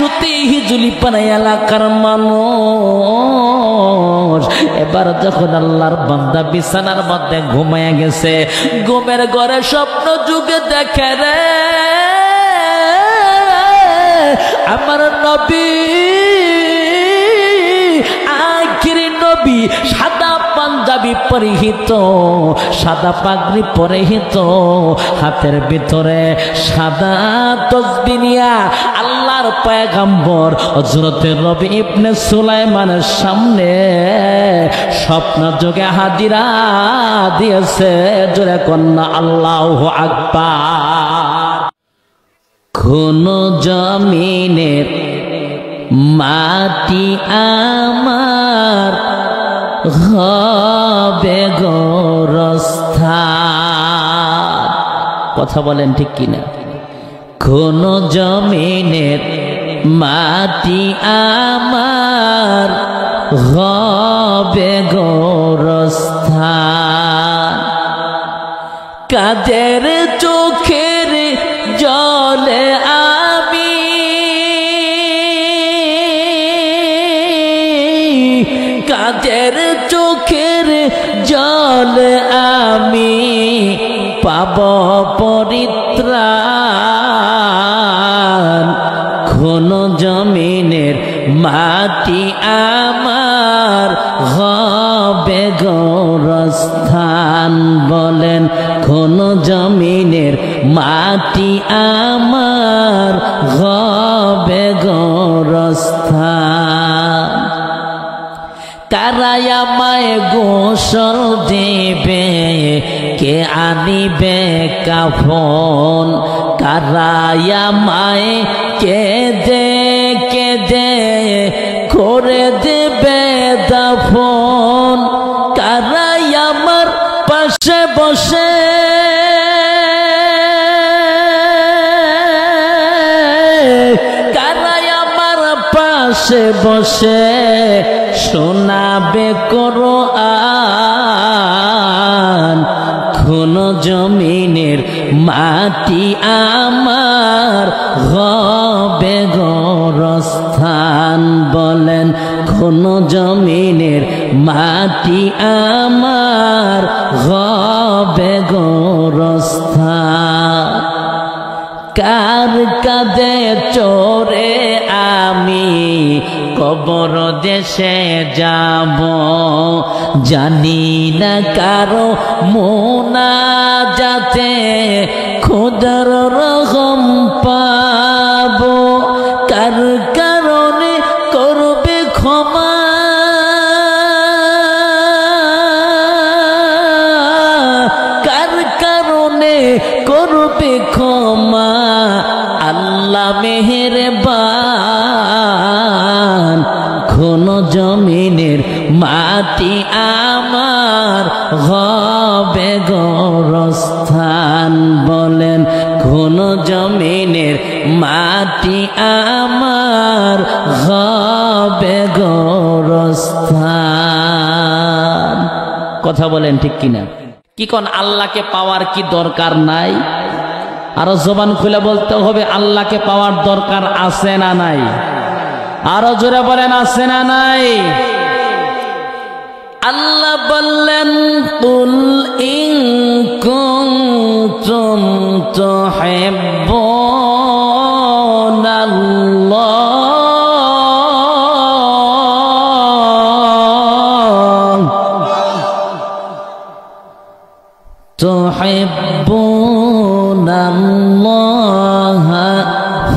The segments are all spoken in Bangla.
সুতি হিজুলি পানাই এলাকার মানুষ। এবার যখন আল্লাহর বান্দা বিছানার মধ্যে ঘুমায়া গেছে, ঘুমের ঘরে স্বপ্ন যুগে দেখে রে আমার নবী, আখিরি নবী, সাদা পাঞ্জাবি পরিহিত, সাদা পাগড়ি পরিহিত, হাতের ভিতরে সাদা তসবিহ নিয়া আল্লাহর পয়গম্বর হযরত রবি ইবনে সুলাইমানের সামনে স্বপ্ন যোগে হাজিরা দিয়েছে। জোরে কন্যা আল্লাহু আকবার। কোন জমিনের মাটি আমার হবে গোরস্থান। কথা বলেন ঠিক কিনা? কোন জমিনের মাটি আমার হবে গোরস্থান। কাদের চোখের জলে আমি কাদের চোখের জলে আমি পাব পরিত্রাণ। কোন জমিনের মাটি আমার হবে গোরস্থান। বলেন কোন জমিনের মাটি আমার হবে গোরস্থান। কারাই আমায় গোসল দেবে, কে আনিবে কাফন? কারাই আমায় কেঁদে কেঁদে করে দেবে দাফন? কারাই আমার পাশে বসে পাশে বসে শোনাবে কোরআন? কোন জমিনের মাটি আমার হবে গোরস্থান। বলেন কোন জমিনের মাটি আমার হবে গোরস্থান। কার কাঁধে চড়ে আমি কবর দেশে যাব, জানি না কারো মুনাজাতে খোদার রহম পাবো। কার কারণে করবে ক্ষমা, কার কারণে করবে ক্ষমা আল্লাহ মেহেরবান। কোন জমিনের মাটি আমার হবে গোরস্থান। বলেন কোন জমিনের মাটি আমার হবে গোরস্থান। কথা বলেন ঠিক কিনা? কি কোন আল্লাহকে পাওয়ার কি দরকার নাই? আরো জবান খুলে বলতে হবে আল্লাহকে পাওয়ার দরকার আছে না নাই? আরো জোরে বলেন আছে না নাই? আল্লাহ বললেন কুল ইন কুনতুম তুহিব্বুনাল্লাহ তুহিব্বুনাল্লাহ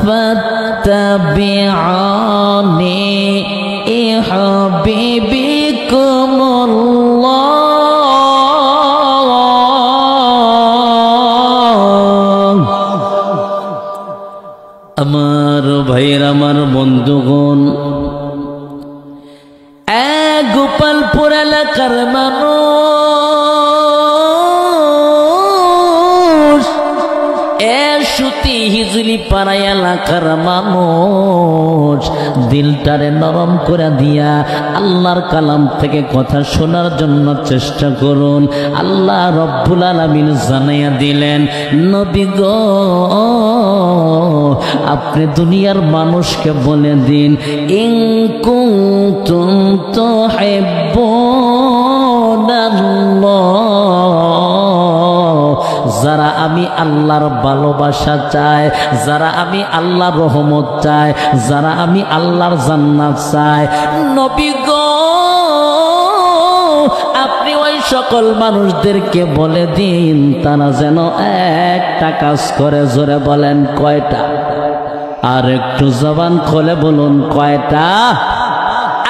ফাত্তাবিউনি ইউহিব্বিকুমুল্লাহ। আমার ভাইরা, আমার বন্ধুগণ, গোপালপুর এলাকার মানুষ, সুতি হিজলি পাড়া এলাকার মানুষ দিলটারে নরম করে দিয়া আল্লাহর কালাম থেকে কথা শোনার জন্য চেষ্টা করুন। আল্লাহ রব্বুল আলামিন জানাইয়া দিলেন, নবী গো আপনি দুনিয়ার মানুষকে বলে দিন, ইন কুনতুম তুহিব্বুনাল্লাহ, যারা আমি আল্লাহর ভালোবাসা চায়, যারা আমি আল্লাহর রহমত চায়, যারা আমি আল্লাহর জান্নাত চায়, নবী গো আপনি ওই সকল মানুষদেরকে বলে দিন তারা যেন একটা কাজ করে। জোরে বলেন কয়টা? আর একটু জবান খুলে বলুন কয়টা?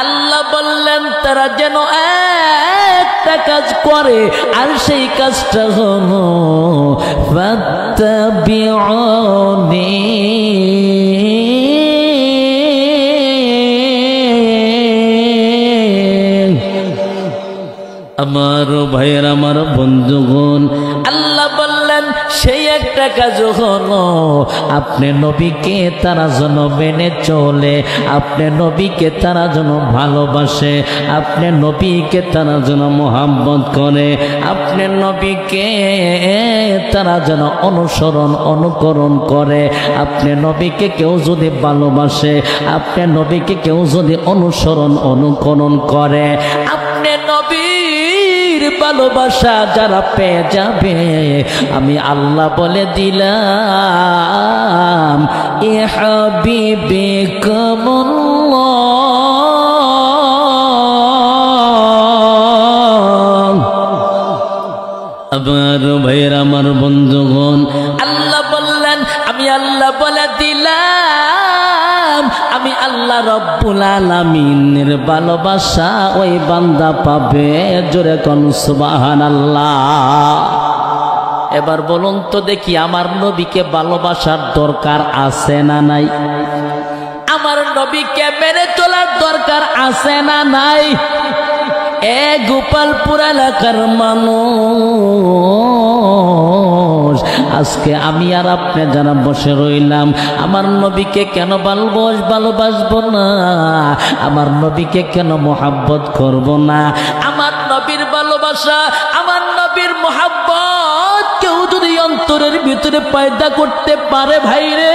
আল্লাহ বললেন তারা যেন একটা কাজ করে, আর সেই কাজটা হলো ফাত্তাবিউনি, আমার ভাইয়ের আমার বন্ধুগণ, আল্লাহ বললেন সেই একটা কাজ হলো আপনি নবীকে তারা যেন মেনে চলে, আপনি নবীকে তারা যেন ভালোবাসে, আপনি নবীকে তারা যেন মোহাব্বত করে, আপনি নবীকে তারা যেন অনুসরণ অনুকরণ করে। আপনি নবীকে কেউ যদি ভালোবাসে, আপনি নবীকে কেউ যদি অনুসরণ অনুকরণ করে, আপনি নবীর ভালোবাসা যারা পেয়ে যাবে, আমি আল্লাহ বলে দিলাম এ হাবিবিকুমুল্লাহ। আমার ভাইয়ের আমার বন্ধুগণ, আল্লাহ বললেন আমি আল্লাহ বলে দিলাম আমি আল্লাহ রব্বুল আলামিনের ভালোবাসা ওই বান্দা পাবে। জোরে কোন সুবহানাল্লাহ। এবার বলুন তো দেখি, আমার নবীকে ভালোবাসার দরকার আছে না নাই? আমার নবীকে মেনে চলার দরকার আছে না নাই? এ গোপালপুর এলাকার মানুষ, আজকে আমি আর আপনি যারা বসে রইলাম, আমার নবীকে কেন ভালোবাসবো না? আমার নবীকে কেন মোহাব্বত করব না? আমার নবীর ভালোবাসা, আমার নবীর মোহাব্বত কেউ যদি অন্তরের ভিতরে পয়দা করতে পারে, ভাই রে,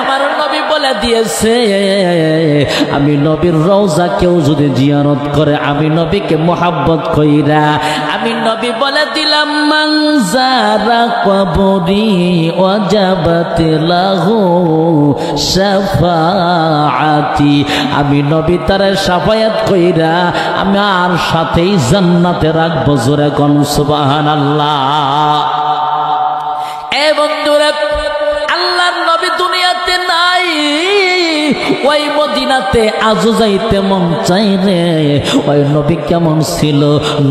আমার নবী বলে দিয়েছে আমি নবীর রওজা কেউ যদি জিয়ারত করে, আমি নবীকে মোহাব্বত কইরা, আমি নবী বলে দিলাম মান যারা কবরি ওয়াজাবাত লাহু শাফাআতি, আমি নবী তারে শাফায়াত কইরা আমি আর সাথেই জান্নাতে রাখবো। জোরে কোন সুবহানাল্লাহ। এ বন্ধুরা, আল্লাহর নবী দুনিয়াতে নাই, ওই মদিনাতে আজও যাইতে মন চাই রে। ওই নবী কেমন ছিল?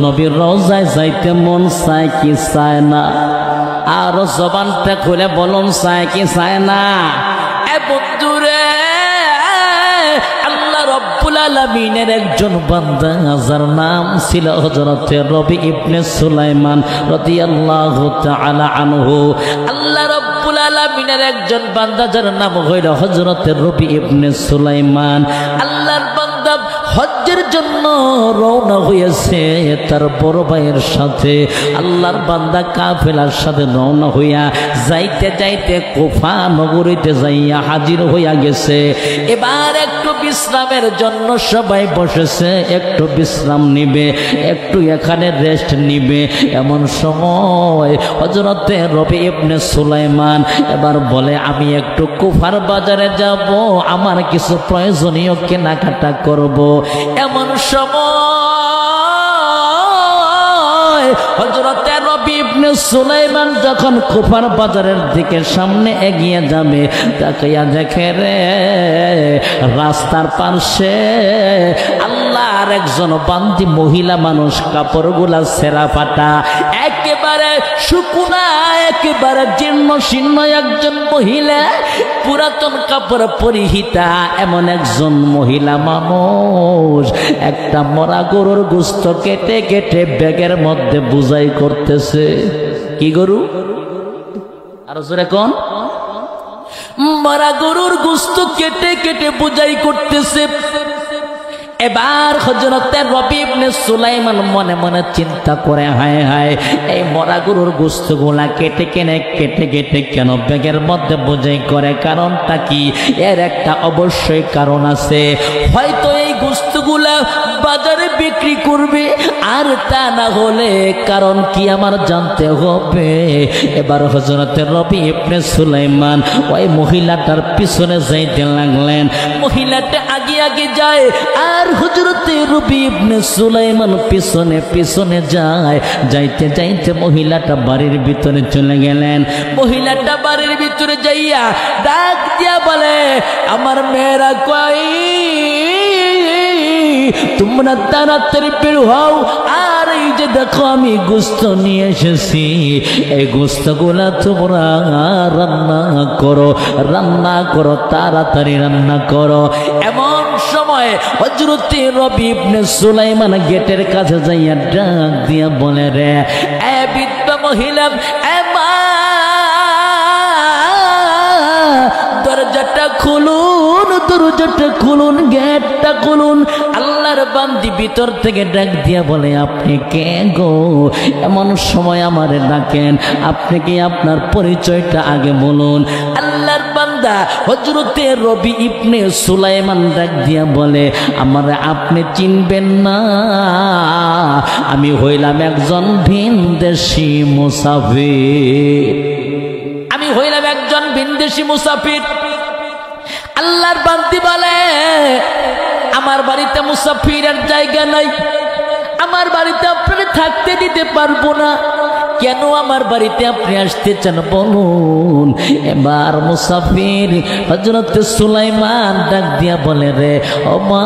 নবীর রওজায় যাইতে মন চায় কি চায় না? আর জবানটা খুলে বলুন, চায় কি চায় না? এ বন্ধুরে, আল্লাহ রব্বুল আলামিনের একজন বান্দা, যার নাম ছিল হযরতে রবি ইবনে সুলাইমান রাদিয়াল্লাহু তাআলা আনহু। আল্লাহ রব্বুল আলামিনের একজন বান্দা যার নাম হইল হযরতে রবি ইবনে সুলাইমান। আল্লাহর বান্দা হজ্জের জন্য রওনা হয়েছে তার বড় ভাইয়ের সাথে। আল্লাহর বান্দা কাফেলার সাথে রওনা হইয়া যাইতে যাইতে কুফা নগরীতে যাইয়া হাজির হইয়া গেছে। এবার একটু বিশ্রামের জন্য সবাই বসেছে, একটু বিশ্রাম নিবে, একটু এখানে রেস্ট নিবে। এমন সময় হযরতে রবি ইবনে সুলাইমান এবার বলে, আমি একটু কুফার বাজারে যাব, আমার কিছু প্রয়োজনীয় কেনাকাটা করব। এমন সময় হযরতে রবি ইবনে সুলাইমান যখন কুফার বাজারের দিকে সামনে এগিয়ে যাবে, তাকাইয়া দেখে রে রাস্তার পাশে আল্লাহর একজন বান্দি মহিলা মানুষ, কাপড়গুলা ছেঁড়া ফাটা, একেবারে শুকনা, একেবারে জীর্ণ শীর্ণ একজন মহিলা, পুরাতন কাপড় পরিহিতা এমন একজন মহিলা মানুষ একটা মরা গরুর গোশত কেটে কেটে ব্যাগের মধ্যে বুঝাই করতেছে। কি গরু? আর জোরে কোন মরা গরুর গোশত কেটে কেটে বুঝাই করতেছে। এবার হযরত রবি ইবনে সুলাইমান মনে মনে চিন্তা করে, হায় হায়, এই মরা গরুর গোশতগুলা কেটে কেটে কেন ব্যাগের মধ্যে বোঝাই করে? কারণটা কি? এর একটা অবশ্যই কারণ আছে। হয়তো এই গোশতগুলা বাজারে বিক্রি করবে, আর তা না হলে কারণ কি আমার জানতে হবে। এবার হযরত রবি ইবনে সুলাইমান ওই মহিলাটার পিছনে যাইতে লাগলেন। মহিলাটা আগে আগে যায়, আর হযরতে রবি ইবনে সুলাইমান পিছনে পিছনে যায়। যাইতে যাইতে মহিলাটা বাড়ির ভিতরে চলে গেলেন। মহিলাটা বাড়ির ভিতরে যাইয়া ডাক দিয়া বলে, আমার মেয়েরা কই? তোমরা তাড়াতাড়ি বের হও, আর এই যে দেখো আমি গোশত নিয়ে এসেছি, এই গোশতগুলা তোমরা রান্না করো, তাড়াতাড়ি রান্না করো। এমন সময় হযরতে রবি ইবনে সুলাইমান গেটের কাছে যাইয়া ডাক দিয়া বলে, রে এ বিধবা মহিলা, এ মা, দরজাটা খুলুন, গেটটা খুলুন। আল্লাহর বান্দি ভিতর থেকে ডাক দিয়া বলে, আপনি কে গো? এমন সময় আমারে ডাকেন, আপনি কি আপনার পরিচয়টা আগে বলুন। আল্লাহর বান্দা হযরতে রবি ইবনে সুলাইমান ডাক দিয়া বলে, আমারে আপনি চিনবেন না, আমি হইলাম একজন ভিনদেশী মুসাফির। আমি হইলাম একজন ভিনদেশী মুসাফির। আল্লাহর বান্দি বলে, আমার বাড়িতে মুসাফিরের জায়গা নাই, আমার বাড়িতে আপনারা থাকতে দিতে পারবো না। কেন আমার বাড়িতে আপনি আসতে চান বলুন। এবার মুসাফির হযরত সুলাইমান ডাক দিয়া বলে, রে ও মা,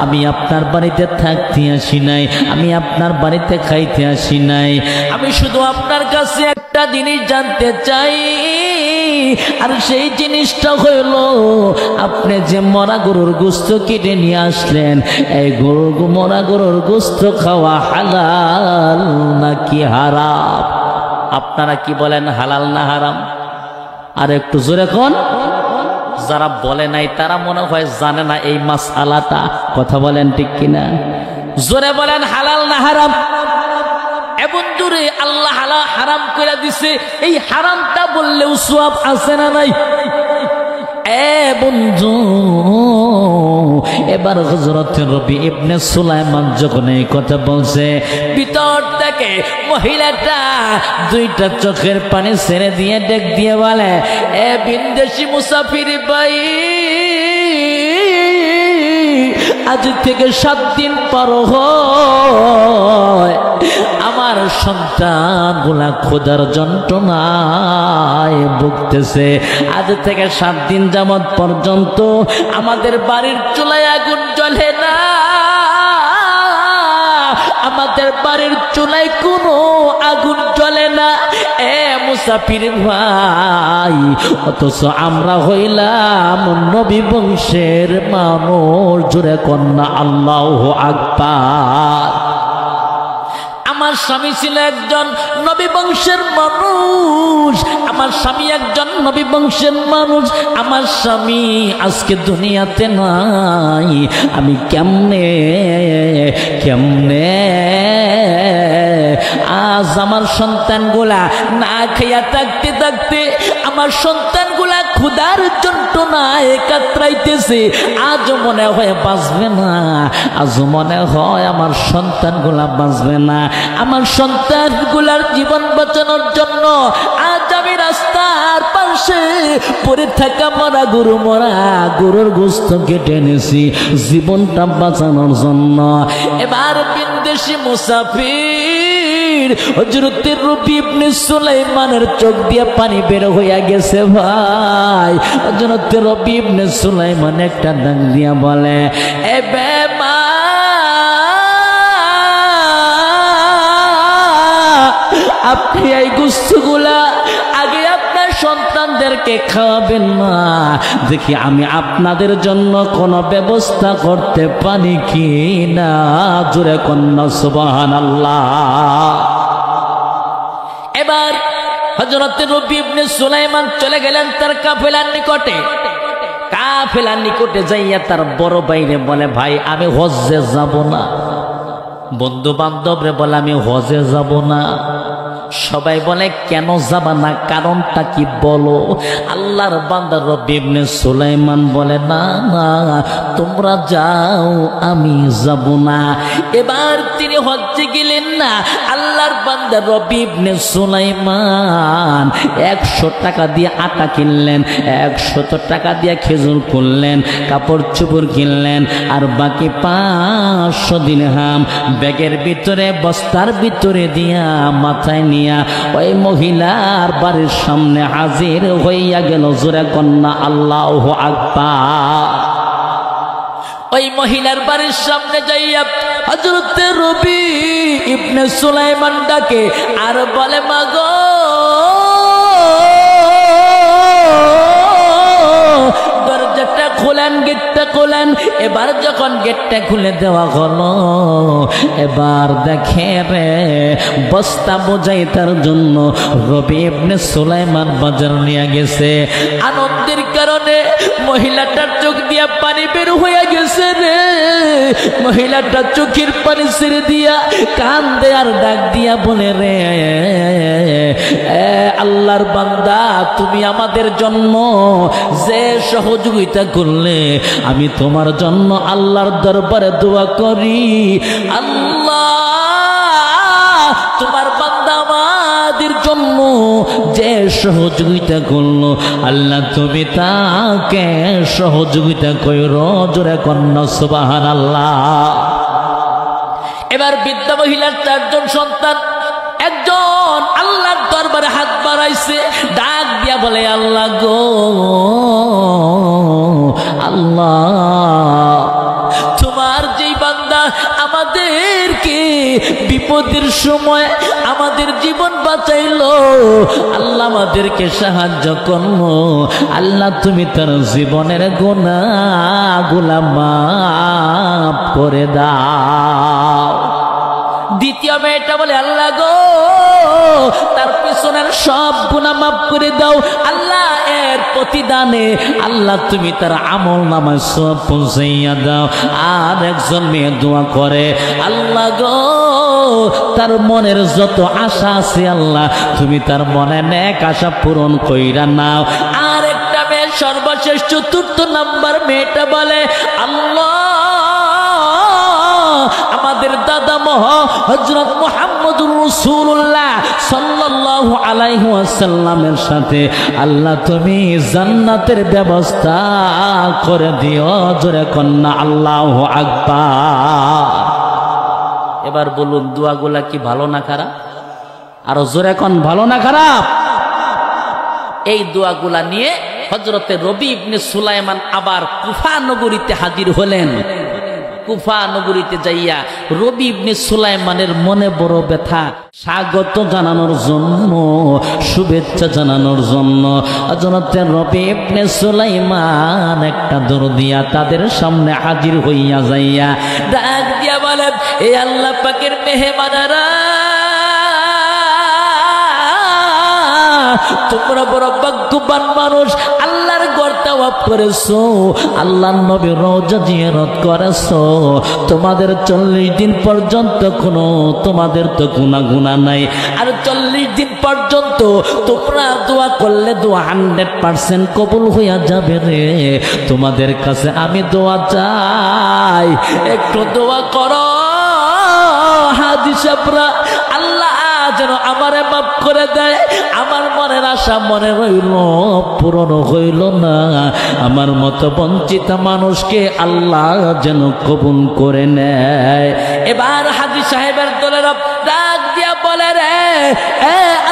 আমি আপনার বাড়িতে থাকতে আসি নাই, আমি আপনার বাড়িতে খাইতে আসি নাই, আমি শুধু আপনার কাছে একটা জিনিস জানতে চাই, আর সেই জিনিসটা হইল, আপনি যে মরা গরুর গোশত কেটে নিয়ে আসলেন, এই মরা গরুর গোশত খাওয়া হালাল নাকি হারাম? আপনারা কি বলেন, হালাল না হারাম? আর একটু জোরে কোন। যারা বলে নাই তারা মনে হয় জানে না এই মাসআলাটা। কথা বলেন ঠিক কিনা? জোরে বলেন, হালাল না হারাম? এবং দূরে আল্লাহ হারাম করে দিছে, এই হারামটা বললেও সওয়াব আছে না নাই? এ বন্ধু, এবার হযরত রবি ইবনে সুলাইমান যখন এই কথা বলছে, ভিতর থেকে মহিলাটা দুইটা চোখের পানি ছেড়ে দিয়ে ডাক দিয়ে বলে, এ ভিনদেশী মুসাফির ভাই, আজ থেকে 7 দিন পর হয় আমার সন্তান গুলা ক্ষুধার যন্ত্রণায় ভুগতেছে। আজ থেকে 7 দিন যাবত পর্যন্ত আমাদের বাড়ির চুলায় আগুন জ্বলে না, আমাদের বাড়ির চুলায় কোনো আগুন জ্বলে না। এ মুসাফির ভাই, অথচ আমরা হইলাম নবী বংশের মানুষ। জোরে কন্যা আল্লাহু আকবার। আমার স্বামী ছিল একজন নবী বংশের মানুষ, আমার স্বামী একজন নবী বংশের মানুষ। আমার স্বামী আজকে দুনিয়াতে নাই, আমি কেমনে আজ আমার সন্তানগুলা না খাইয়া থাকতে থাকতে আমার সন্তানগুলা ক্ষুধার যন্ত্রণায় কাতরাইতেছে। আজ মনে হয় বাঁচবে না, আজ মনে হয় আমার সন্তানগুলা বাঁচবে না। আমার সন্তানগুলার জীবন বাঁচানোর জন্য আজ আমি রাস্তার পাশে পড়ে থাকা মরা গরুর গোশত কেটে এনেছি জীবনটা বাঁচানোর জন্য। এবার ভিনদেশী মুসাফির হযরত রবি ইবনে সুলাইমানের চোখ দিয়ে পানি বের হইয়া গেছে। ভাই, হযরত রবি ইবনে সুলাইমান একটা ডাক দিয়া বলে, এ বেমা, আপনি এই গোশতগুলা আগে আপনার সন্তানদেরকে খাওয়াবেন না, দেখি আমি আপনাদের জন্য কোনো ব্যবস্থা করতে পারি কি না। জোরে কন্যা সুবহানাল্লাহ। এবার হযরত রবি ইবনে সুলাইমান চলে গেলেন তার কাফেলার নিকটে। কাফেলার নিকটে যাইয়া তার বড় ভাইরে বলে, ভাই আমি হজ্জে যাব না। বন্ধু বান্ধবরে বলে, আমি হজে যাব না। সবাই বলে, কেন যাবা না, কারণটা কি বলো? আল্লাহর বান্দা রবি ইবনে সুলাইমান বলে, না না তোমরা যাও, আমি যাব না। এবার তিনি হজ্জে গেলেন না। আল্লাহর বান্দা রবি ইবনে সুলাইমান 100 টাকা দিয়ে আটা কিনলেন, 100 টাকা দিয়ে খেজুর কিনলেন, কাপড় চোপড় কিনলেন, আর বাকি 500 দিরহাম ব্যাগের ভিতরে বস্তার ভিতরে দিয়া মাথায় নিয়ে ওই মহিলার বাড়ির সামনে হাজির হইয়া গেল। জোরে কন্যা আল্লাহু আকবার। ওই মহিলার বাড়ির সামনে যাইয়া হযরত রবি ইবনে সুলাইমান ডাকে আর বলে, মাগো দরজাটা খোলেন, গেটটা খোলেন। এবার যখন গেটটা খুলে দেওয়া হলো, এবার দেখে রে বস্তা বোঝাইতার জন্য রবি ইবনে সুলাইমান বাজার নিয়ে গেছে। আনন্দের কারণে মহিলাটার চোখ দিয়া পানি বের হয়ে গেছে রে। মহিলাটা চোখের পানি ছেড়ে দিয়া কান্দে আর ডাক দিয়া বলে, রে আল্লাহর বান্দা, তুমি আমাদের জন্য যে সহযোগিতা করলে, আমি তোমার জন্য আল্লাহর দরবারে দোয়া করি। আল্লাহ তোমার বান্দা আমাদের জন্য যে সহযোগিতা করলো, আল্লাহ তুমি তাকে সহযোগিতা কইরো। জোরে কন্যা সুবহানাল্লাহ। এবার বৃদ্ধা মহিলার 4 জন সন্তান, একজন আল্লাহর দরবারে হাত বাড়াইছে, ডাক দিয়া বলে, আল্লাহ গো আল্লাহ, তোমার যেই বান্দা আমাদেরকে বিপদের সময় আমাদের জীবন বাঁচাইলো, আল্লাহ আমাদেরকে সাহায্য করলো, আল্লাহ তুমি তার জীবনের গুনাহগুলো মাফ করে দাও। দ্বিতীয় মেয়েটা বলে, আল্লাহ গো তার পিছনের সব গুনাহ মাফ করে দাও। আল্লাহ এর প্রতিদানে আল্লাহ তুমি তার আমলনামায় সব পৌঁছাইয়া দাও। আর একজন মেয়ে দোয়া করে, আল্লাহ গো তার মনের যত আশা আছে, আল্লাহ তুমি তার মনে নেক আশা পূরণ কইরা নাও। আর একটা মেয়ে সর্বশেষ 4th নাম্বার মেয়েটা বলে, আল্লাহ আমাদের দাদা হযরত মুহাম্মদুর রাসূলুল্লাহ সাল্লাল্লাহু আলাইহি ওয়াসাল্লামের সাথে আল্লাহ তুমি জান্নাতের ব্যবস্থা করে দিও। জোরে কন্যা আল্লাহু আকবার। এবার বলুন, দোয়াগুলা কি ভালো না খারাপ? আরো জোরে কোন ভালো না খারাপ? এই দোয়াগুলা নিয়ে হযরতে রবি ইবনে সুলাইমান আবার কুফা নগরীতে হাজির হলেন। কুফা নগরীতে যাইয়া রবি ইবনে সুলাইমানের মনে বড় ব্যথা। স্বাগত জানানোর জন্য, শুভেচ্ছা জানানোর জন্য হযরত রবি ইবনে সুলাইমান একটা দৌড় দিয়া তাদের সামনে হাজির হইয়া যাইয়া ডাক দিয়া বলে, এ আল্লাহ পাকের মেহমানেরা, তোমরা বড় ভাগ্যবান মানুষ, আল্লাহর ঘর তাওয়াফ করেছো, আল্লাহর নবীর রওজা জিয়ারত করেছো। তোমাদের 40 দিন পর্যন্ত কোনো তোমাদের তো গুনাহ নাই, আর 40 দিন পর্যন্ত তোমরা দোয়া করলে দোয়া 100% কবুল হইয়া যাবে রে। তোমাদের কাছে আমি দোয়া চাই, একটু দোয়া করো হাজি সাহেবরা, আল্লাহ যেন আমারে মাফ করে দেয়। আমার মনের আশা মনে রইল, পূরণ হইল না। আমার মতো বঞ্চিত মানুষকে আল্লাহ যেন কবুল করে নেয়। এবার হাজী সাহেবের দলেরা ডাক দিয়া বলে, রে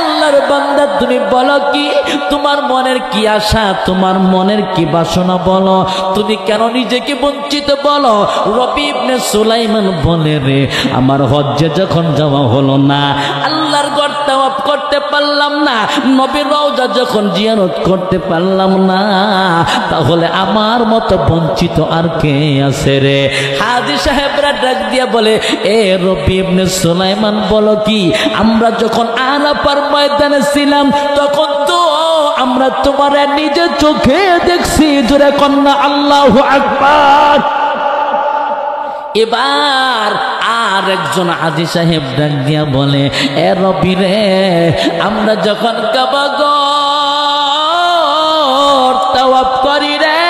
আল্লাহর বান্দা, তুমি বলো কি, তোমার মনের কি আশা, তোমার মনের কি বাসনা বলো, তুমি কেন নিজেকে বঞ্চিত বলো? রবি ইবনে সুলাইমান বলে, রে আমার হজ্জে যখন যাওয়া হলো না, আল্লাহর ঘর তাওয়াফ করতে পারলাম না, নবীর রওজা যখন জিয়ারত করতে পারলাম না, তাহলে আমার মতো বঞ্চিত আর কে আছে রে? হাজী সাহেবরা ডাক দিয়া বলে, এ রবি ইবনে সুলাইমান বলো কি, আমরা যখন আরাফার ময়দানে ছিলাম তখন তো আমরা তোমার নিজের চোখে দেখছি। জোরে কন্যা আল্লাহু আকবার। এবার আর একজন হাজী সাহেব ডাক দিয়া বলে, এ রবি রে, আমরা যখন কাবা ঘর তাওয়াফ করি রে,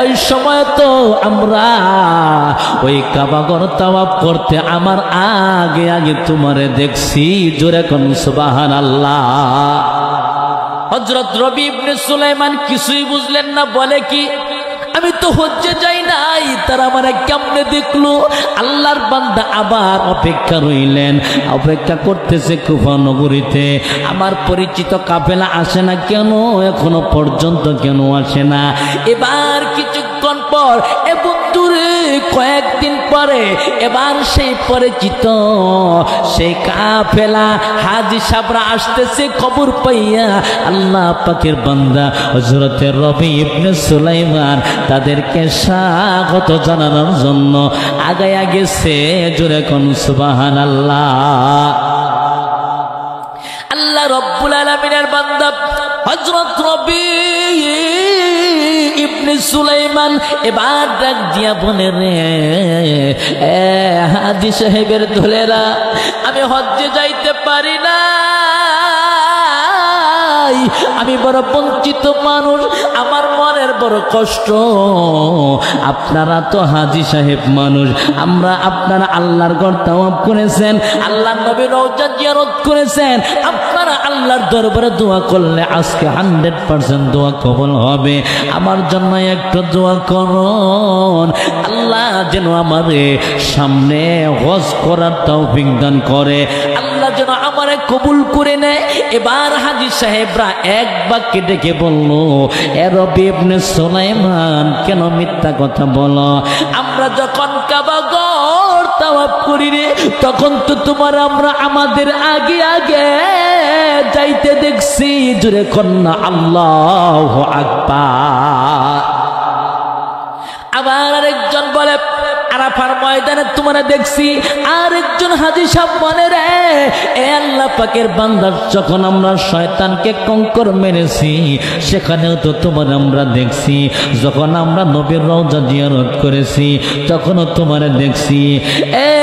ওই সময় তো আমরা ওই কাবা ঘর তাওয়াফ করতে আমার আগে আগে তোমারে দেখছি। জোরে কোন সুবহানাল্লাহ। হযরত রবি ইবনে সুলাইমান কিছুই বুঝলেন না, বলে কি, আমি তো হজ্জে যাই নাই, তারা আমারে কেমনে দেখলো? আল্লাহর বান্দা আবার অপেক্ষা রইলেন, অপেক্ষা করতেছে কুফা নগরীতে। আমার পরিচিত কাফেলা আসে না কেন, এখনো পর্যন্ত কেন আসে না? এবার কিছুক্ষণ পর, এ বন্ধুরে, কয়েকদিন পরে এবার সেই পরিচিত সেই কাফেলা হাজী সাহেবরা আসতেছে খবর পাইয়া। আল্লাহ পাকের বান্দা হযরতে রবি ইবনে সুলাইমান তাদেরকে স্বাগত জানানোর জন্য আগায়া গেছে। জোরে কোন সুবহানাল্লাহ। আল্লাহ রব্বুল আলামিনের বান্দা হযরত রবি ইবনে সুলাইমান এবার ডাক দিয়া বলে, রে হাজী সাহেবের দলেরা, আমি হজ্জে যাইতে পারি না, আমি বড় বঞ্চিত মানুষ, আমার মনের বড় কষ্ট। আপনারা তো হাজী সাহেব মানুষ, আপনারা আল্লাহর ঘর তাওয়াফ করেছেন, আল্লাহর নবীর রওজা জিয়ারত করেছেন, আপনারা আল্লাহর দরবারে দোয়া করলে আজকে 100% দোয়া কবুল হবে। আমার জন্য একটু দোয়া করুন, আল্লাহ যেন আমারে সামনে হজ করার তৌফিক দান করে, আল্লাহ যেন আমারে কবুল করে নেয়। এবার হাজী সাহেবরা এক বাক্যে ডেকে বলল, এ রবি ইবনে সুলাইমান, কেন মিথ্যা কথা বলো? আমরা যখন কাবা ঘর তাওয়াফ করি রে, তখন তো তোমার আমরা আমাদের আগে আগে যাইতে দেখছি। জোরে কন্যা আল্লাহু আকবার। আবার আরেকজন বলে, আরাফার ময়দানে তোমরা দেখছি। আরেকজন হাজী সাহেব বলে, রে এ আল্লাহ পাকের বান্দা, যখন আমরা শয়তানকে কঙ্কর মেরেছি সেখানেও তো তোমার আমরা দেখছি। যখন আমরা নবীর রওজা জিয়ারত করেছি তখনও তোমার দেখছি। এ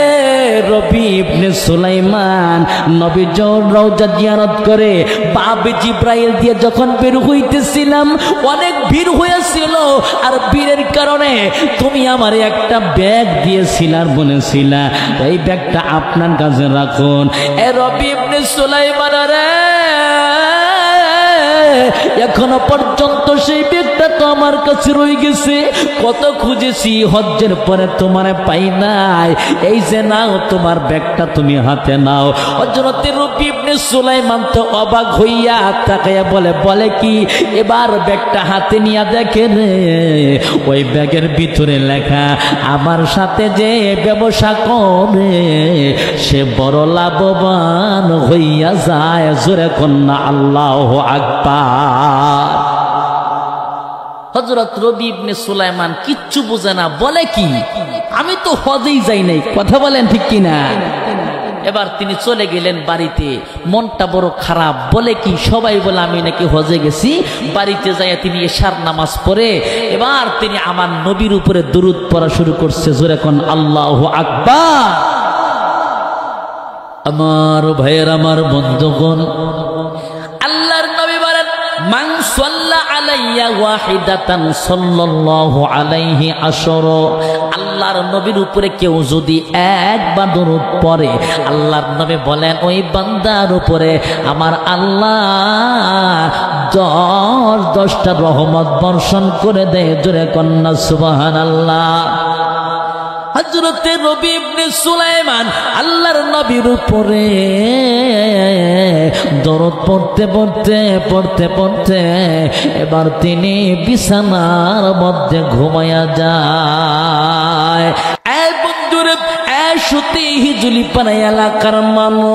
রবি ইবনে সুলাইমান, নবী রওজা জিয়ারত করে বাবে জিব্রাইল দিয়ে যখন বের হইতেছিলাম, অনেক ভিড় হয়েছিল, আর ভিড়ের কারণে তুমি আমার একটা ব্যাগ দিয়েছিলা, বলেছিলা এই ব্যাগটা আপনার কাছে রাখুন। এ রবি ইবনে সুলাইমান রে, এখনো পর্যন্ত সেই ব্যাগটা তো আমার কাছে রয়ে গেছে। কত খুঁজেছি, হজ্জের পরে তোমার পাই নাই। এই যে নাও তোমার ব্যাগটা, তুমি হাতে নাও। হযরত রবি ইবনে সুলাইমান তো অবাক হইয়া তাকায়া বলে কি, এবার ব্যাগটা হাতে নিয়ে দেখে রে, ওই ব্যাগের ভিতরে লেখা, আমার সাথে যে ব্যবসা করে সে বড় লাভবান হইয়া যায়। জোরে কন্যা আল্লাহু আকবার। হযরত রবি ইবনে সুলাইমান কিচ্ছু বোঝে না, বলে কি, আমি তো হজেই যাই নাই। কথা বলেন ঠিক কিনা? এবার তিনি চলে গেলেন বাড়িতে, মনটা বড় খারাপ। বলে কি, সবাই বলে আমি নাকি হজে গেছি। বাড়িতে যাইয়া তিনি এশার নামাজ পড়ে এবার তিনি আমার নবীর উপরে দুরূদ পড়া শুরু করছে। জোরে কোন আল্লাহু আকবার। আমার ভাইয়ের, আমার বন্ধুগণ, আল্লাহর নবী বলেন, মান সাল্লা আলাইয়া ওয়াহিদাতান সাল্লাল্লাহু আলাইহি আশরা। আল্লাহর নবীর উপরে কেউ যদি একবার দরুদ পড়ে, আল্লাহর নবী বলেন ওই বান্দার উপরে আমার আল্লাহ 10টা রহমত বর্ষণ করে দেয়। জোরে কন্যা সুবহানাল্লাহ। হযরতে রবি ইবনে সুলাইমান আল্লাহর নবীর উপরে দরুদ পড়তে পড়তে এবার তিনি বিছানার মধ্যে ঘুমায়া যায়। এই বন্ধুরে, সুতি হিজুলিপাড়া এলাকার মানুষ,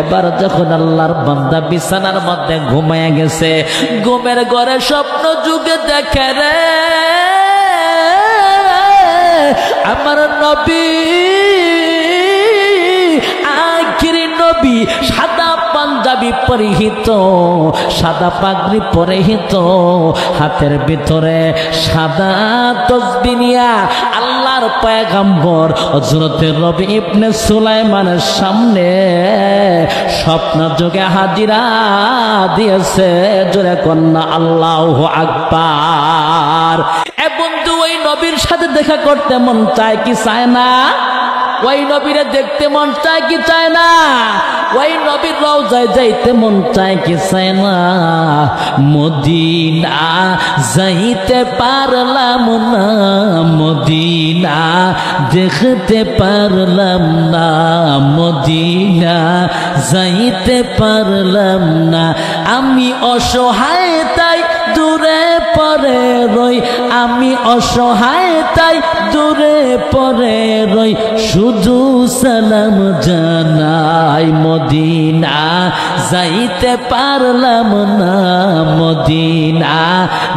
এবার যখন আল্লাহর বান্দা বিছানার মধ্যে ঘুমায়া গেছে, ঘুমের ঘরে স্বপ্ন যুগে দেখে রে আমার নবী নবী সাদা পাঞ্জাবি পরিহিত, সাদা পাগড়ি পরিহিত, হাতের ভিতরে সাদা তসবিহ নিয়া আল্লাহর পয়গম্বর হযরত রবি ইবনে সুলাইমানের সামনে স্বপ্ন যোগে হাজিরা দিয়েছে। জোরে কন্যা আল্লাহু আকবার। এ বন্ধু, ওই নবীর সাথে দেখা করতে মন চায় কি চায় না? ওই নবীরে দেখতে মন চায় কি চায় না? ওই নবীর রওজায় যাইতে মন চায় কি চায় না? মদিনা যাইতে পারলাম না, মদিনা দেখতে পারলাম না, মদিনা যাইতে পারলাম না। আমি অসহায় তাই দূরে পরে রই, আমি অসহায় তাই দূরে পরে রই, শুধু সালাম জানাই। মদিনা যাইতে পারলাম না, মদিনা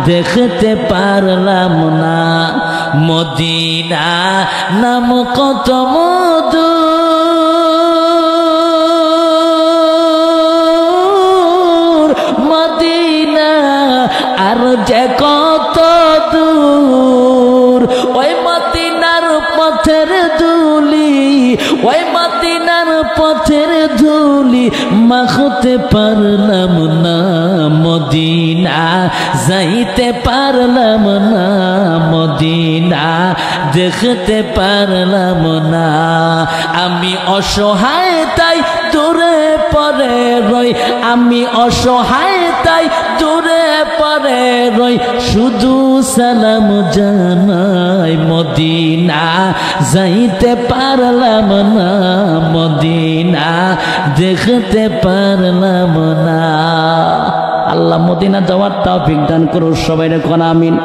দেখতে পারলাম না। মদিনা নাম কত মধু, মদিনা আর যে কত দূর। ওই মদিনার পথের ধুলি, ওই মদিনার পথের ধুলি মাখতে পারলাম না, মদিনা যাইতে পারলাম না, মদিনা দেখতে পারলাম না। আমি অসহায় তাই দূরে পরে রই, আমি অসহায় তাই দূরে পরে রই, শুধু সালাম জানাই। মদিনা যাইতে পারলাম না, মদিনা দেখতে পারলাম না। আল্লাহ মদিনা যাওয়ার তৌফিক দান করুন সবাই, কোন আমিন।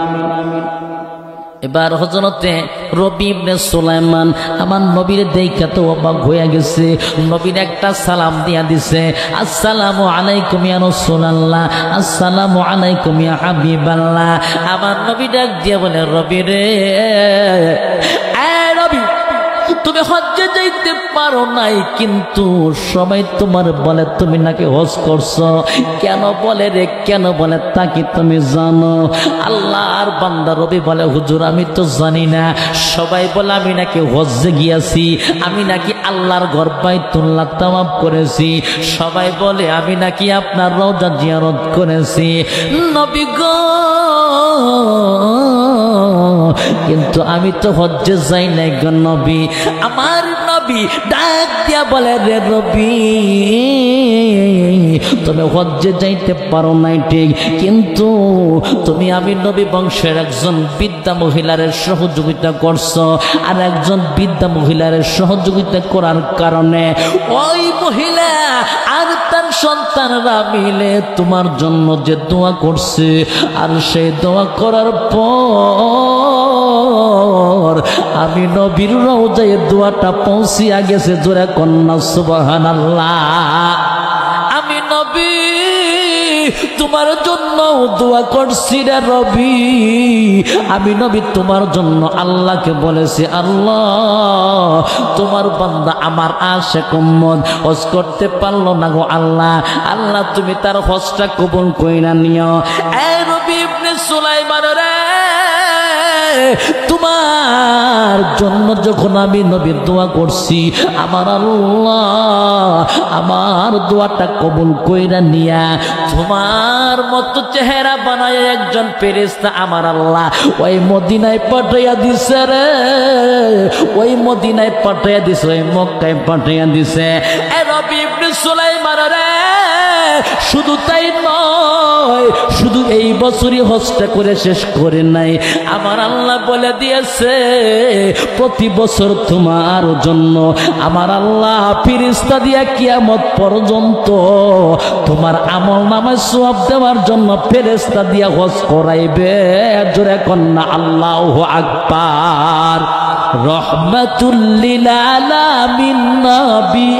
এবার হযরতে রবি ইবনে সুলাইমান আমার নবীর দেখা তো অবাক হয়ে গেছে। নবীর একটা সালাম দিয়া দিছে, আসসালামু আলাইকুম ইয়া রাসূলুল্লাহ, আসসালামু আলাইকুম ইয়া হাবিবাল্লাহ। আমার নবী ডাক দিয়া বলে, রবি রে, রবি তুমি হজ্জে যাইতে পারো নাই, কিন্তু সবাই তোমার বলে তুমি নাকি হজ করছো। কেন বলে রে, কেন বলে তা কি তুমি জানো? আল্লাহর বান্দা রবি বলে, হুজুর আমি তো জানি না, সবাই বলে আমি নাকি হজ্জে গিয়াছি, আমি নাকি আল্লাহর ঘর বাইতুল্লাহ তাওয়াফ করেছি, সবাই বলে আমি নাকি আপনার রওজা জিয়ারত করেছি। নবী গো, কিন্তু আমি তো হজ্জে যাই নাই গো নবী। আমার নবী ডাক দিয়া বলে, রে রবি তুমি হজ্জে যাইতে পারো নাই ঠিক, কিন্তু তুমি আমি নবী বংশের একজন বিদ্যা মহিলার সহযোগিতা করছো, আর একজন বিদ্যা মহিলার সহযোগিতা করার কারণে ওই মহিলা আর তার সন্তানরা মিলে তোমার জন্য যে দোয়া করছে, আর সেই দোয়া করার পর আমি নবীর রওজায় দোয়াটা পৌঁছিয়া গেছে। জোরে কন্যা সুবহানাল্লাহ। আমি নবী তোমার জন্য দোয়া করছি রে রবি, আমি নবী তোমার জন্য আল্লাহকে বলেছি, আল্লাহ তোমার বান্দা আমার আশিক উম্মত হজ করতে পারলো না গো আল্লাহ, আল্লাহ তুমি তার হজটা কবুল কইরা নিও। এ রবি ইবনে সুলাইমান রে, তোমার জন্য যখন আমি নবীর দোয়া করছি, আমার আল্লাহ আমার দোয়াটা কবুল কইরা নিয়া তোমার মতো চেহারা বানায় একজন ফেরেশতা আমার আল্লাহ ওই মদিনায় পাঠাইয়া দিছে রে, ওই মদিনায় পাঠাইয়া দিছে, ওই মক্কায় পাঠাইয়া দিছে। এ রবি ইবনে সুলাইমান রে, শুধু তাই নয়, শুধু এই বছরই হজটা করে শেষ করে নাই, আমার আল্লাহ বলে দিয়েছে প্রতি বছর তোমার জন্য আমার আল্লাহ ফেরেশতা দিয়া কিয়ামত পর্যন্ত তোমার আমল নামায় সওয়াব দেওয়ার জন্য ফেরেশতা দিয়া হজ করাইবে। জোরে কন্যা আল্লাহু আকবার। রহমাতুল লিল আলামিন নবী,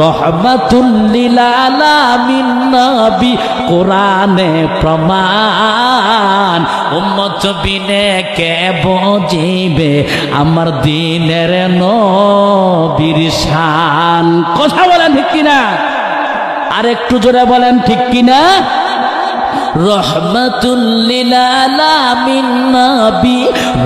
রহমাতুল লিল আলামিন নবী, কোরআনে প্রমাণ। উম্মত বিনে কে বুঝিবে আমার দ্বীনের নবীর শান। কথা বলেন ঠিক কিনা? আর একটু জোরে বলেন ঠিক কিনা? রহমাতুল লিল আলামিন নবী,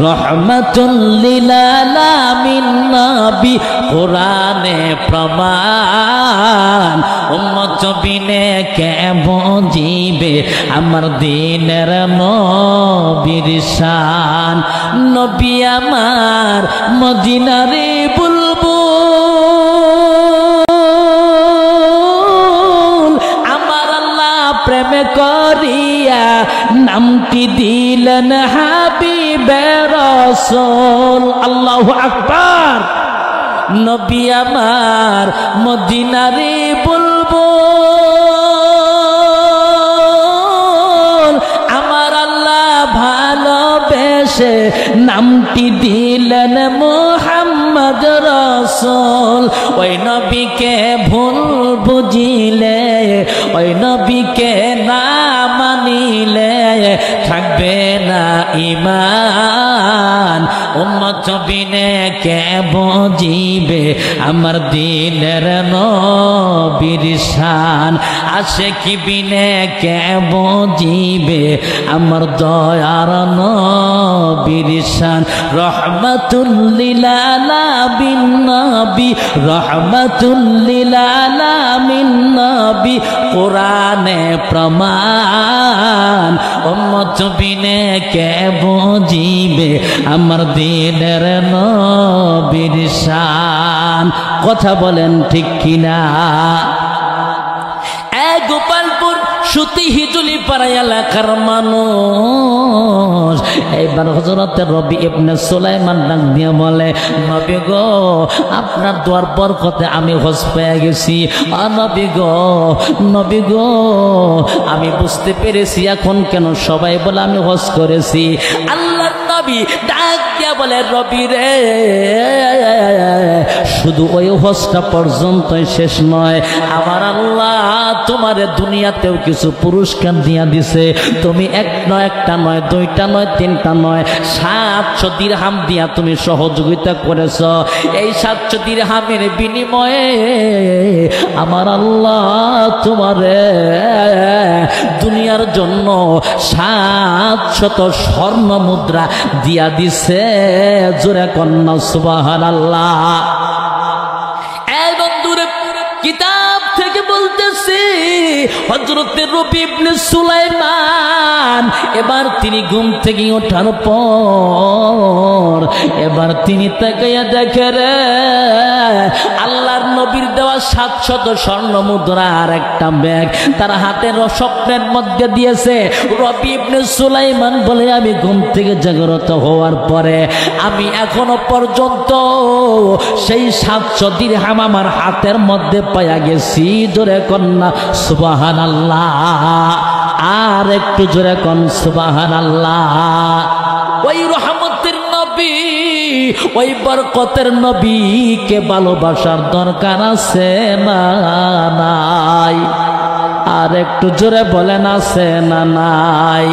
রহমাতুল লিল আলামিন নবী, কোরআনে প্রমাণ। উম্মত বিনে কে বুঝিবে আমার দ্বীনের নবীর শান। নবী আমার মদিনারে বুলবুল, আমার আল্লাহ প্রেমে করিয়া নামটি দিলেন হাবিবে রাসূল। আল্লাহু আকবার। নবী আমার মদিনারে বুলবুল, আমার আল্লাহ ভালোবেসে নামটি দিলেন মুহাম্মদ রাসূল। ওই নবীকে ভুল বুঝিলে, ওই নবীকে না মানিলে থাকবে না ঈমান। উম্মত বিনে কে বুঝিবে আমার দ্বীনের নবীর শান। আশিকি বিনে কে বুঝিবে আমার দয়ার নবীর শান। রহমাতুল লিল আলামিন নবী, রহমাতুল লিল আলামিন নবী, কোরআনে প্রমাণ। উম্মত বিনে কে বুঝিবে আমার দ্বীনের নবীর শান। কথা বলেন ঠিক কিনা? গোপালপুর সুতি হিজুলি পাড়া এলাকার মানুষ এইবার হযরত রবি ইবনে সুলাইমান ডাক দিয়ে বলে, নবী গো আপনার দোয়ার বরকতে আমি হজ পেয়ে গেছি। নবী গো, নবী গো আমি বুঝতে পেরেছি এখন কেন সবাই বলে আমি হজ করেছি। আল্লাহর নবী ডাক দিয়া বলে, রবি রে শুধু ওই হজটা পর্যন্তই শেষ নয়, আমার আল্লাহ তোমারে দুনিয়াতেও কিছু পুরস্কার দিয়া দিছে। তুমি একটা নয়, দুইটা নয়, তিনটা নয়, 700 দিরহাম দিয়া তুমি সহযোগিতা করেছ। এই 700 দিরহামের বিনিময়ে আমার আল্লাহ তোমারে দুনিয়ার জন্য 700 স্বর্ণ মুদ্রা দিয়া দিছে। জোরে কন্যা সুবহানাল্লাহ। এই বন্ধুরে কিতাব থেকে বলতেছি হযরত রবি ইবনে সুলাইমান এবার তিনি ঘুম থেকে ওঠার পর এবার তিনি তাকাইয়া দেখে রে আল্লাহর নবীর দেওয়া 700 স্বর্ণ মুদ্রা আর একটা ব্যাগ তার হাতের স্বপ্নের মধ্যে দিয়েছে। রবি ইবনে সুলাইমান বলে, আমি ঘুম থেকে জাগ্রত হওয়ার পরে আমি এখনো পর্যন্ত সেই 700 দিরহাম আমার হাতের মধ্যে পাইয়া গেছি। জোরে কন্যা সুবহানাল্লাহ। আর একটু জোরে কন সুবহানাল্লাহ। ওই রহমতের নবী, ওই বরকতের নবীকে ভালোবাসার দরকার আছে না নাই? আর একটু জোরে বলেন আছে না নাই?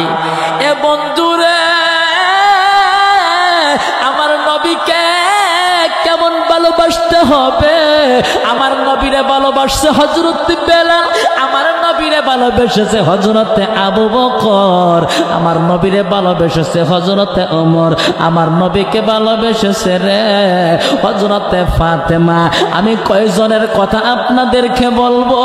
এ বন্ধুরে আমার নবীকে কেমন ভালোবাসতে হবে? আমার নবীরে ভালোবাসছে হযরত বেলাল, আমার নবীরে ভালোবেসেছে হযরত আবু বকর, আমার নবীরে ভালোবেসেছে হযরত ওমর, আমার নবীকে ভালোবেসেছে রে হযরত ফাতেমা। আমি কয়জনের কথা আপনাদেরকে বলবো?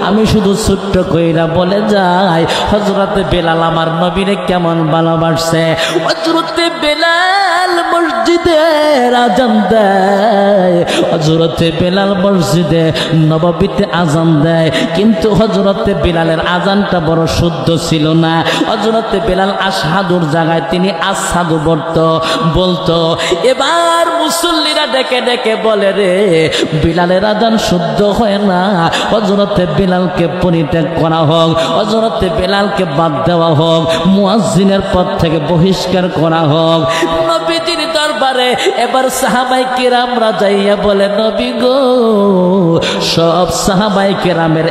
আমি শুধু ছোট্ট কইরা বলে যাই হযরত বেলাল আমার নবীরে কেমন ভালোবাসছে। হযরত বেলাল মসজিদের আজান দেয়, হযরত বেলাল মসজিদে নববীতে আজান দেয়, কিন্তু হযরত বেলালের আজানটা বড় শুদ্ধ ছিল না। হযরত বেলাল আশহাদুর জায়গায় তিনি আশহাদু বলতো। এবার মুসল্লিরা ডেকে ডেকে বলে রে বেলালের আজান শুদ্ধ হয় না, হযরত বেলালকে পরিত্যাগ করা হোক, হযরত বেলালকে বাদ দেওয়া হোক, মুয়াজ্জিনের পদ থেকে বহিষ্কার করা হোক। নবীজির দরবারে বারে এবার সাহাবায়ে কেরামরা যাইয়া বলে নবী গো সব সাহাবায়ে কেরামের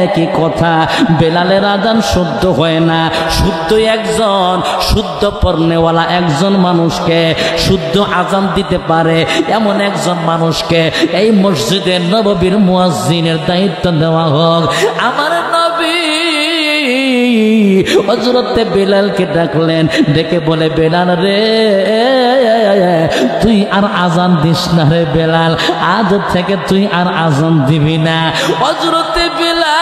একই কথা বেলালের আযান শুদ্ধ হয় না শুদ্ধ একজন শুদ্ধ পড়নেওয়ালা একজন মানুষকে শুদ্ধ আযান দিতে পারে এমন একজন মানুষকে এই মসজিদে নববীর মুয়াজ্জিনের দায়িত্ব দেওয়া হোক আমার নবী হযরতে বেলালকে ডাকলেন ডেকে বলে বেলাল রে তুই আর আযান দিস না রে বেলাল আজ থেকে তুই আর আযান দিবি না হযরতে বেলাল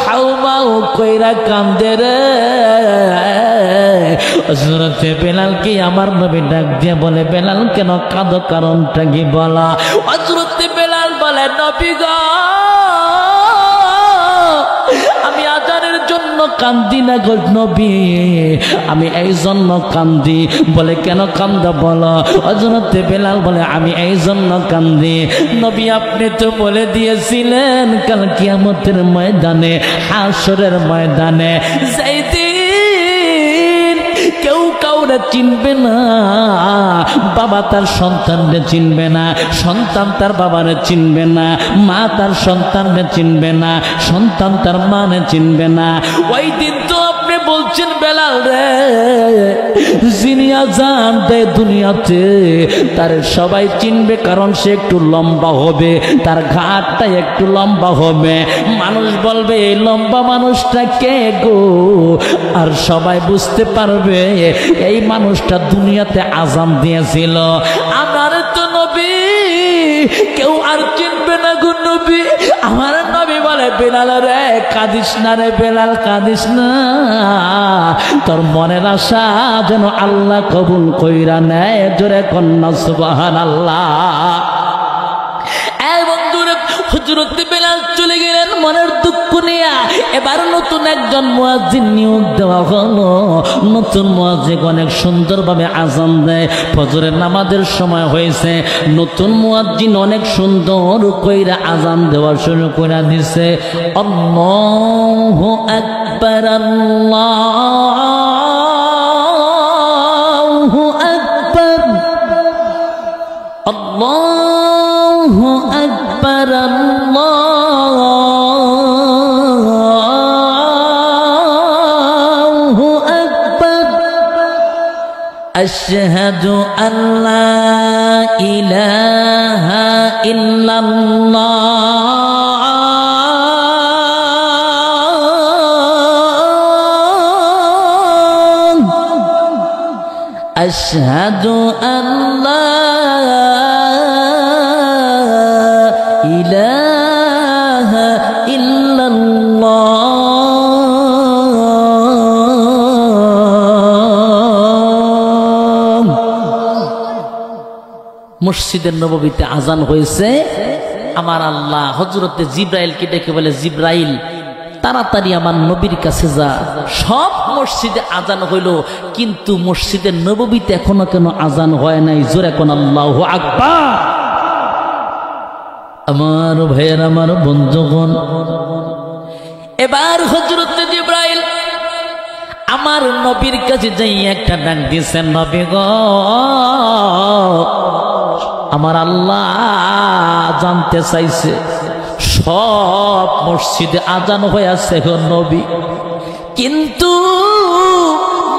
হাউমাউ কইরা কান্দে রে হযরতে বেলালকে আমার নবী ডাক দিয়ে বলে বেলাল কেন কাঁদো কারণটা কি বলা হযরতে বেলাল বলে নবী গো আমি আযানের জন্য কান্দি না গো নবী আমি এই জন্য কান্দি বলে কেন কান্দা বলো হযরতে বেলাল বলে আমি এই জন্য কান্দি নবী আপনি তো বলে দিয়েছিলেন কাল কিয়ামতের ময়দানে হাশরের ময়দানে যেদিন কেউ কাউরে চিনবে না বাবা তার সন্তানরে চিনবে না সন্তান তার বাবারে চিনবে না মা তার সন্তানরে চিনবে না সন্তান তার মারে চিনবে না ওই দিন তো আপনি বলছেন বেলাল রে যিনি আযান দেয় দুনিয়াতে তার সবাই চিনবে কারণ সে একটু লম্বা হবে তার ঘাটটা একটু লম্বা হবে মানুষ বলবে এই লম্বা মানুষটা কে গো আর সবাই বুঝতে পারবে এই মানুষটা দুনিয়াতে আযান দিয়েছিল আমার তো নবী কেউ আর চিনবে না গো নবী আমার নবী বলে বেলাল রে কাঁদিস না রে বেলাল কাঁদিস না তোর মনের আশা যেন আল্লাহ কবুল কইরা নেয় জোরে কন্যা সুবহানাল্লাহ হযরতে বেলাল চলে গেলেন মনের দুঃখ নিয়ে এবার নতুন একজন মুয়াজ্জিন নিয়োগ দেওয়া হলো নতুন মুয়াজ্জিন অনেক সুন্দরভাবে আযান দেয় ফজরের নামাজের সময় হয়েছে নতুন মুয়াজ্জিন অনেক সুন্দর কইরা আযান দেওয়া শুরু করে দিয়েছে আল্লাহু আকবার আল্লাহু আকবার আল্লাহু আকবার আল্লাহু আকবার আশহাদু আল্লা ইলাহা ইল্লাল্লাহ আশহাদু আল্লা ইলাহা ইল্লাল্লাহ মসজিদের নববীতে আযান হয়েছে আমার আল্লাহ হযরতে জিবরাইলকে ডেকে বলে জিবরাইল তাড়াতাড়ি আমার নবীর কাছে যা সব মসজিদে আযান হইল কিন্তু মসজিদের নববীতে এখনো কেন আযান হয় নাই জোরে কোন আল্লাহু আকবার আমার ভাইয়ের আমার বন্ধুগণ এবার হযরতে জিবরাইল আমার নবীর কাছে যাই একটা ডাক দিয়েছেন নবী গো আমার আল্লাহ জানতে চাইছে সব মসজিদে আযান হয়েছে গো নবী কিন্তু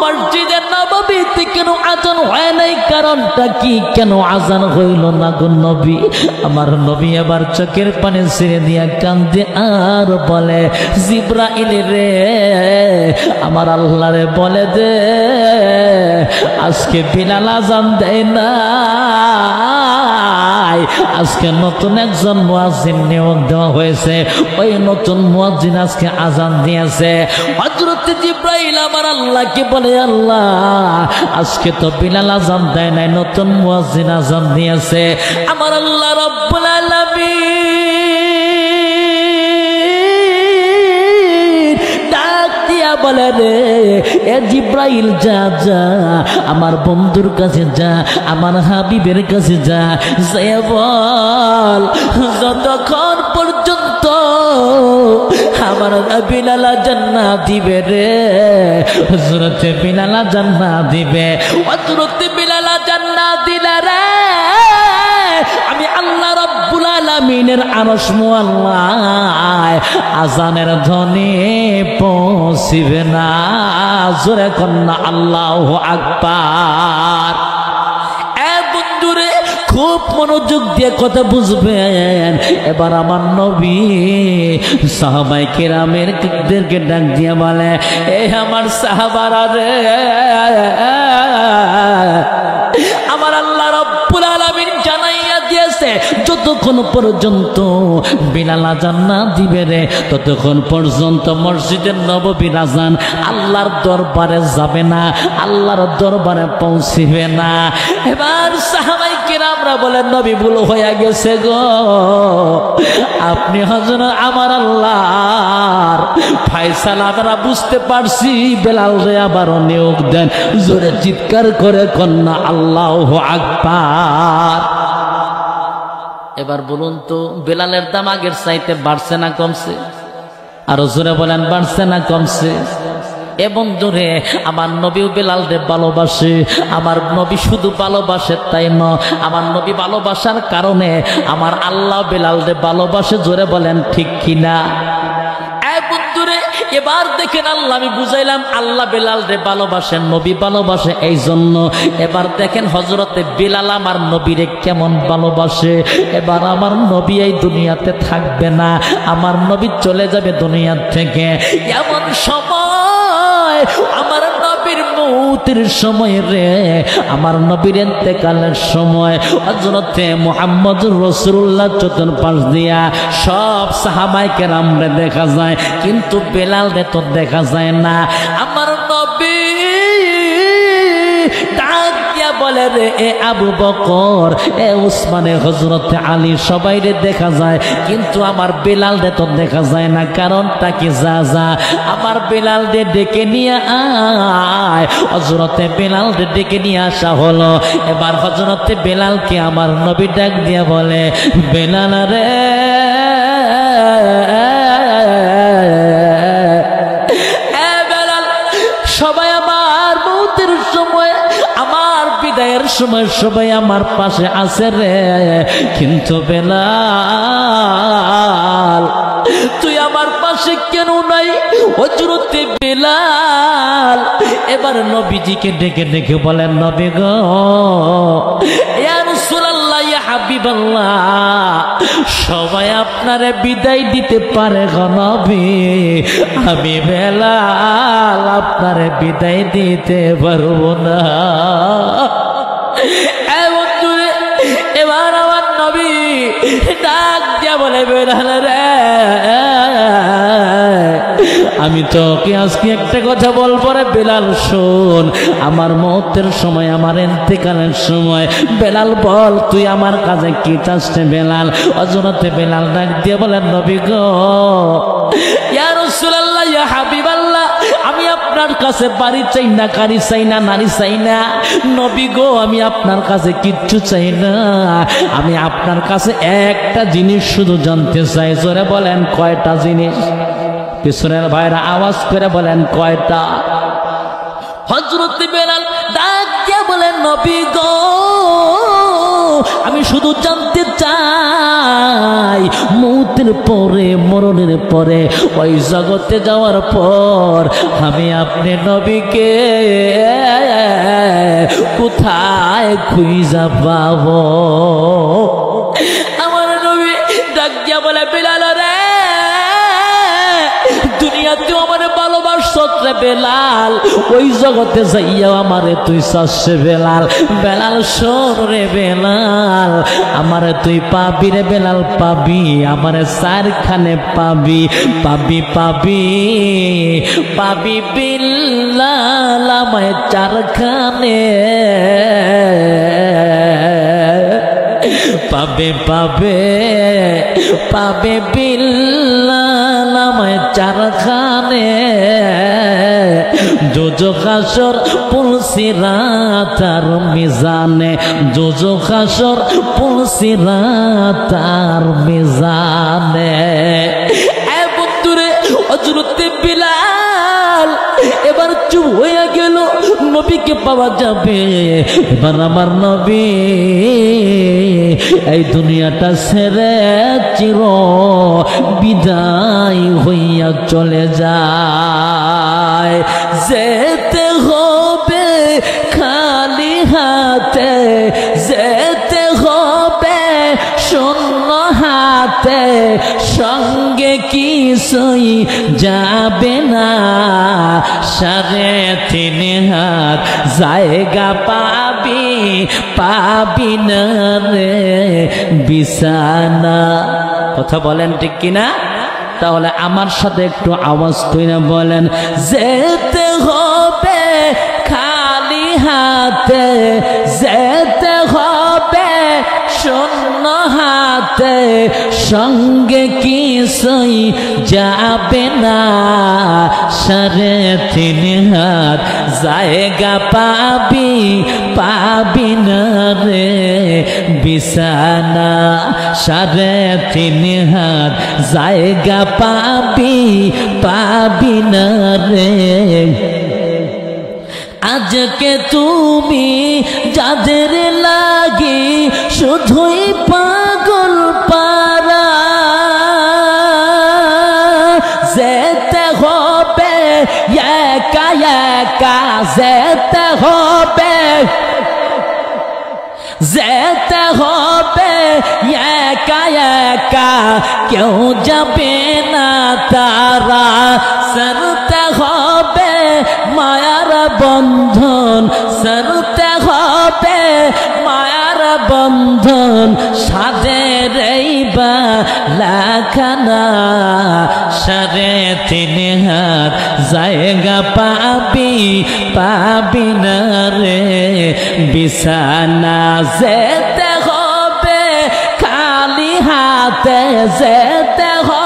মসজিদে নববীতে কেন আযান হয় নাই কারণটা কি কেন আযান হইল না গো নবী আমার নবী আবার চোখের পানি ছেড়ে দিয়া কান্দে আর বলে জিবরাইল রে আমার আল্লাহ রে বলে দে আজকে বিলাল আযান দেয় না আজকে নতুন একজন মুয়াজ্জিন নিয়োগ দেওয়া হয়েছে ওই নতুন মুয়াজ্জিন আজকে আযান দিয়েছে হযরত জিবরাইল আমার আল্লাহকে বলে আল্লাহ আজকে তো বিলাল আযান দেয় নাই নতুন মুয়াজ্জিন আযান দিয়েছে আমার আল্লাহ রব্বুল আলামিন ডাক দিয়া বলে রে এ জিবরাইল যা যা আমার বন্ধুর কাছে যা আমার হাবিবের কাছে যা বল যতক্ষণ পর্যন্ত আমার বিলাল জান্নাত দিবে রে, হযরত বিলাল জান্নাত দিবে। হযরত বিলাল জান্নাত দিলে রে আমি আল্লাহ রাব্বুল আলামিনের আরশ মুআল্লায় আজানের ধ্বনি পৌঁছিবে না। জোরে কন্না আল্লাহু আকবার। বন্ধুরে খুব মনোযোগ দিয়ে কথা বুঝবেন। এবার আমার নবী সাহাবায়ে কেরামেরদেরকে ডাক দিয়ে বলে, এই আমার সাহাবারা রে, আমার আল্লাহ রাব্বুল আলামিন জানাইয়া দিয়েছে যতক্ষণ পর্যন্ত বিলাল আযান না দিবে রে ততক্ষণ পর্যন্ত মসজিদে নববীর আযান আল্লাহর দরবারে যাবে না, আল্লাহর দরবারে পৌঁছিবে না। এবার সাহাবায়ে কেরামরা বলেন, নবী ভুল হয়ে গেছে গো, আপনি হযরত আমার আল্লাহর ফয়সালা আমরা বুঝতে পারছি, বেলাল রে আবারও নিয়োগ দেন। জোরে চিৎকার করে কন্যা আল্লাহু আকবার। এবার বলুন তো বেলালের দাম আগের চাইতে বাড়ছে না কমছে? আরো জোরে বলেন, বাড়ছে না কমছে? এবং জোরে আমার নবীও বেলালকে ভালোবাসে। আমার নবী শুধু ভালোবাসে তাই নয়, আমার নবী ভালোবাসার কারণে আমার আল্লাহ বেলালকে ভালোবাসে। জোরে বলেন ঠিক কিনা? এবার দেখেন আল্লাহ, আমি বুঝাইলাম আল্লাহ বেলালরে ভালোবাসেন, নবী ভালোবাসে এই জন্য। এবার দেখেন হযরতে বেলাল আমার নবীরে কেমন ভালোবাসে। এবার আমার নবী এই দুনিয়াতে থাকবে না, আমার নবী চলে যাবে দুনিয়া থেকে। এমন সময় আমার নবীর মৌতের সময় রে, আমার নবীর ইন্তেকালের সময় হযরতে মুহাম্মদুর রাসূলুল্লাহ চতুর্পাশ দিয়া সব সাহাবায়ে কেরামরে দেখা যায়, কিন্তু বেলাল রে তো দেখা যায় না। আমার নবী ডাক দিয়া বলে রে, এ আবু বকর, এ উসমান, এ হযরতে আলী, সবাই রে দেখা যায়, কিন্তু আমার বেলাল রে তো দেখা যায় না। কারণটা কি? যা যা আমার বেলাল রে ডেকে নিয়ে আয়। হযরতে বেলাল রে ডেকে নিয়ে আসা হলো। এবার হযরতে বেলালকে আমার নবী ডাক দিয়া বলে, বেলাল রে, সবাই আমার মৌতের সময়, আমার বিদায়ের সময় সবাই আমার পাশে আছে রে, কিন্তু বেলাল তুই আমার পাশে কেন নাই? হযরতে বেলাল এবার নবীজিকে ডেকে ডেকে বলেন, নবী গো, ইয়া রাসূলুল্লাহ, ইয়া হাবিবাল্লাহ, সবাই আপনারে বিদায় দিতে পারে গো নবী, আমি বেলাল আপনারে বিদায় দিতে পারবো না। এবার আমার নবী ডাক দিয়া বলে, বেলাল রে, আমি তোকে আজকে একটা কথা বলবো রে বেলাল, শোন। আমার মৌতের সময়, আমার ইন্তেকালের সময়, বেলাল বল তুই আমার কাছে কি চাস বেলাল? হযরতে বেলাল ডাক দিয়ে বলেন, নবী গো, ইয়া রাসূলুল্লাহ, ইয়া হাবিবাল্লাহ, আমি আপনার কাছে বাড়ি চাই না, গাড়ি চাই না, নারী চাই না। নবী গো, আমি আপনার কাছে কিচ্ছু চাই না, আমি আপনার কাছে একটা জিনিস শুধু জানতে চাই। জোরে বলেন, কয়টা জিনিস? পিছনের ভাইরা আওয়াজ করে বলেন, কয়টা? হযরতে বেলাল ডাক দিয়ে বলেন, নবী গো, আমি শুধু জানতে চাই মৌতের পরে, মরণের পরে, ওই জগতে যাওয়ার পর আমি আপনি নবীকে কোথায় খুঁজে পাবো? আমার নবী ডাক দিয়া বলে, বেলাল রে, দুনিয়াতেও আমার ভালোবাসত রে বেলাল, ওই জগতে যাইয়া আমারে তুই চাচ্ছে বেলাল। বেলাল শোন রে বেলাল, আমারে তুই পাবি রে বেলাল, পাবি, আমারে চারখানে পাবি, পাবি পাবি পাবি বেলাল, আমায় চারখানে পাবে, পাবে পাবে বেলাল, আমায় চারখানে, দোজখ হাসর পুলসিরাত আর মিজানে, দোজখ হাসর পুলসিরাত আর মিজানে। চুপ হয়ে গেল, নবীকে পাওয়া যাবে। এবার আমার নবী এই দুনিয়াটা ছেড়ে চির বিদায় হইয়া চলে যায়। যেতে হবে খালি হাতে, যেতে হবে শূন্য হাতে, সঙ্গে কিছুই যাবে না। 3.5 হাত জায়গা পাবি, পাবি না রে বিছানা। কথা বলেন ঠিক কিনা? তাহলে আমার সাথে একটু আওয়াজ কইরা বলেন, যেতে হবে খালি হাতে, যেতে হবে শূন্য হাতে, সঙ্গে কিছুই যাবে না। 3.5 হাত জায়গা পাবি, পাবি না রে বিছানা। 3.5 হাত জায়গা পাবি, পাবি না রে। আজকে তুমি যাদের লাগি শুধুই পাগল পারা, যেতে হবে একা একা, যেতে হবে, যেতে হবে একা একা, কেউ যাবে না তারা। ছাড়তে হবে মায়ার বন্ধন, ছাড়তে হবে মায়ার বন্ধন, সাদের এই বালাখানা। 3.5 হাত জায়গা পাবি, পাবি না রে বিছানা। যেতে হবে খালি হাতে, যেতে হবে